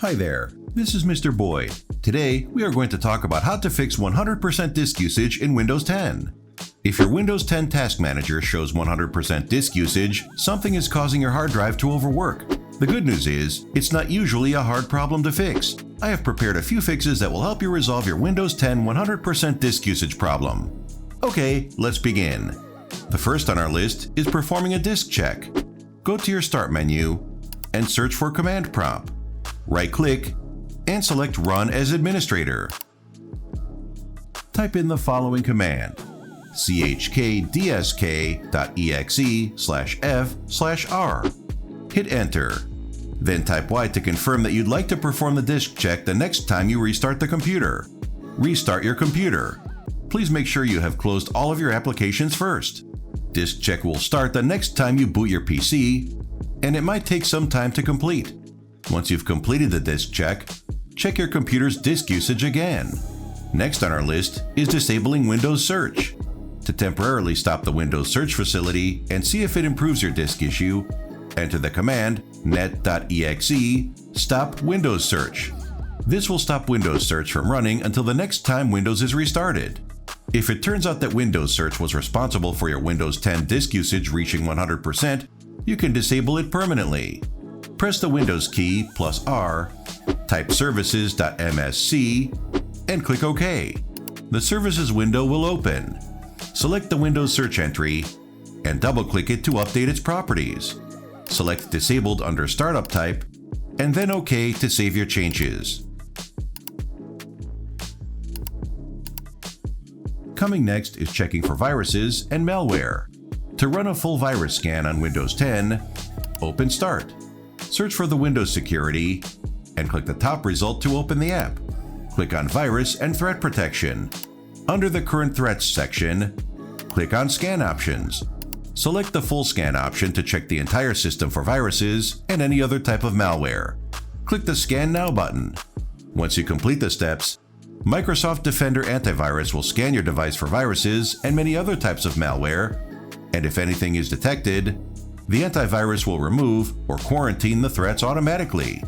Hi there, this is Mr. Boyd. Today, we are going to talk about how to fix 100% disk usage in Windows 10. If your Windows 10 Task Manager shows 100% disk usage, something is causing your hard drive to overwork. The good news is, it's not usually a hard problem to fix. I have prepared a few fixes that will help you resolve your Windows 10 100% disk usage problem. Okay, let's begin. The first on our list is performing a disk check. Go to your Start menu and search for Command Prompt. Right-click and select Run as Administrator. Type in the following command: chkdsk.exe/f/r. Hit Enter. Then type Y to confirm that you'd like to perform the disk check the next time you restart the computer. Restart your computer. Please make sure you have closed all of your applications first. Disk check will start the next time you boot your PC, and it might take some time to complete. Once you've completed the disk check, check your computer's disk usage again. Next on our list is disabling Windows Search. To temporarily stop the Windows Search facility and see if it improves your disk issue, enter the command net.exe stop Windows Search. This will stop Windows Search from running until the next time Windows is restarted. If it turns out that Windows Search was responsible for your Windows 10 disk usage reaching 100%, you can disable it permanently. Press the Windows key plus R, type services.msc, and click OK. The Services window will open. Select the Windows Search entry and double-click it to update its properties. Select Disabled under Startup Type, and then OK to save your changes. Coming next is checking for viruses and malware. To run a full virus scan on Windows 10, open Start. Search for the Windows Security, and click the top result to open the app. Click on Virus and Threat Protection. Under the Current Threats section, click on Scan Options. Select the Full Scan option to check the entire system for viruses and any other type of malware. Click the Scan Now button. Once you complete the steps, Microsoft Defender Antivirus will scan your device for viruses and many other types of malware, and if anything is detected, the antivirus will remove or quarantine the threats automatically.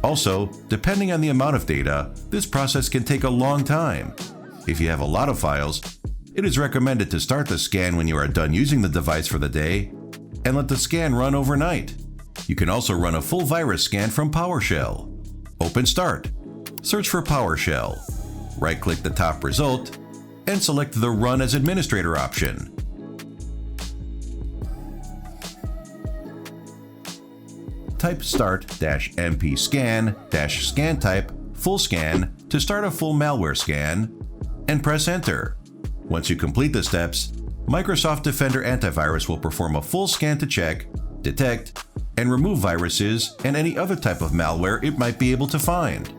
Also, depending on the amount of data, this process can take a long time. If you have a lot of files, it is recommended to start the scan when you are done using the device for the day and let the scan run overnight. You can also run a full virus scan from PowerShell. Open Start. Search for PowerShell. Right-click the top result and select the Run as Administrator option. Type start-mpscan-scan type full scan to start a full malware scan and press Enter. Once you complete the steps, Microsoft Defender Antivirus will perform a full scan to check, detect, and remove viruses and any other type of malware it might be able to find.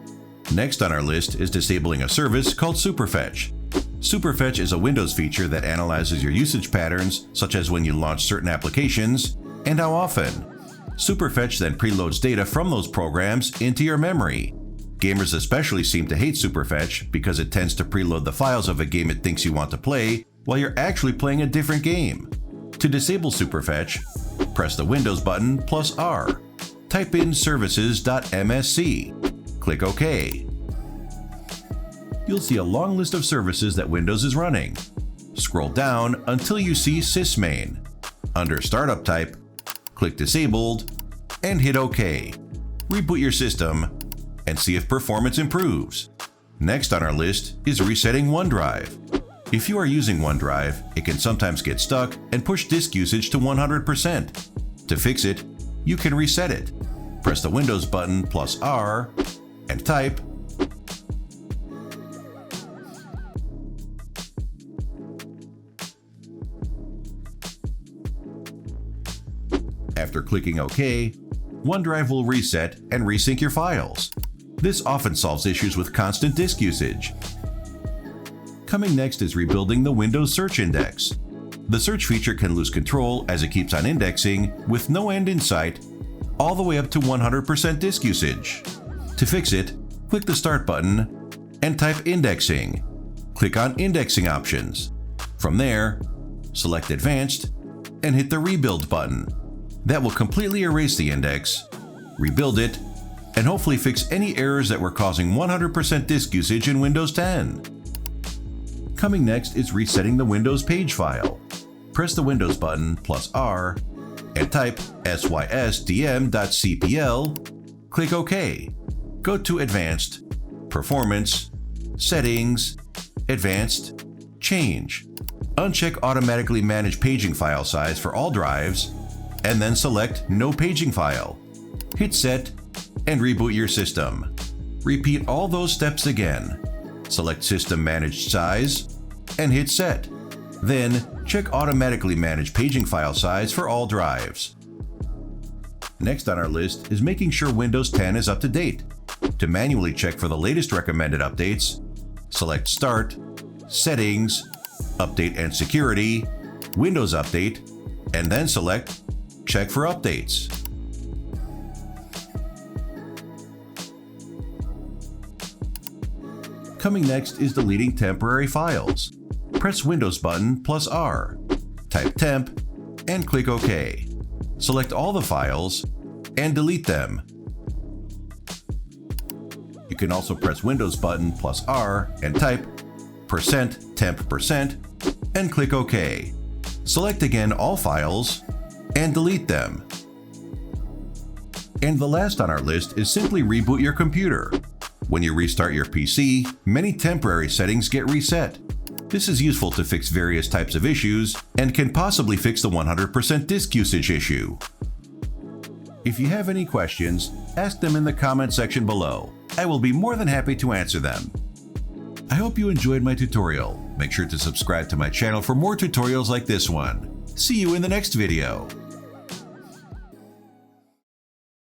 Next on our list is disabling a service called SuperFetch. SuperFetch is a Windows feature that analyzes your usage patterns, such as when you launch certain applications and how often. SuperFetch then preloads data from those programs into your memory. Gamers especially seem to hate SuperFetch because it tends to preload the files of a game it thinks you want to play while you're actually playing a different game. To disable SuperFetch, press the Windows button plus R. Type in services.msc. Click OK. You'll see a long list of services that Windows is running. Scroll down until you see Sysmain. Under Startup Type, click Disabled, and hit OK. Reboot your system and see if performance improves. Next on our list is resetting OneDrive. If you are using OneDrive, it can sometimes get stuck and push disk usage to 100%. To fix it, you can reset it. Press the Windows button plus R and type After clicking OK, OneDrive will reset and resync your files. This often solves issues with constant disk usage. Coming next is rebuilding the Windows Search Index. The search feature can lose control as it keeps on indexing with no end in sight, all the way up to 100% disk usage. To fix it, click the Start button and type Indexing. Click on Indexing Options. From there, select Advanced and hit the Rebuild button. That will completely erase the index, rebuild it, and hopefully fix any errors that were causing 100% disk usage in Windows 10. Coming next is resetting the Windows page file. Press the Windows button plus R and type sysdm.cpl. Click OK. Go to Advanced, Performance, Settings, Advanced, Change. Uncheck Automatically Manage Paging File Size for all drives, and then select No Paging File. Hit Set and reboot your system. Repeat all those steps again. Select System Managed Size and hit Set. Then check Automatically Manage Paging File Size for all drives. Next on our list is making sure Windows 10 is up to date. To manually check for the latest recommended updates, select Start, Settings, Update and Security, Windows Update, and then select Check for Updates. Coming next is deleting temporary files. Press Windows button plus R, type temp, and click OK. Select all the files and delete them. You can also press Windows button plus R and type %temp% and click OK. Select again all files and delete them. And the last on our list is simply reboot your computer. When you restart your PC, many temporary settings get reset. This is useful to fix various types of issues and can possibly fix the 100% disk usage issue. If you have any questions, ask them in the comment section below. I will be more than happy to answer them. I hope you enjoyed my tutorial. Make sure to subscribe to my channel for more tutorials like this one. See you in the next video.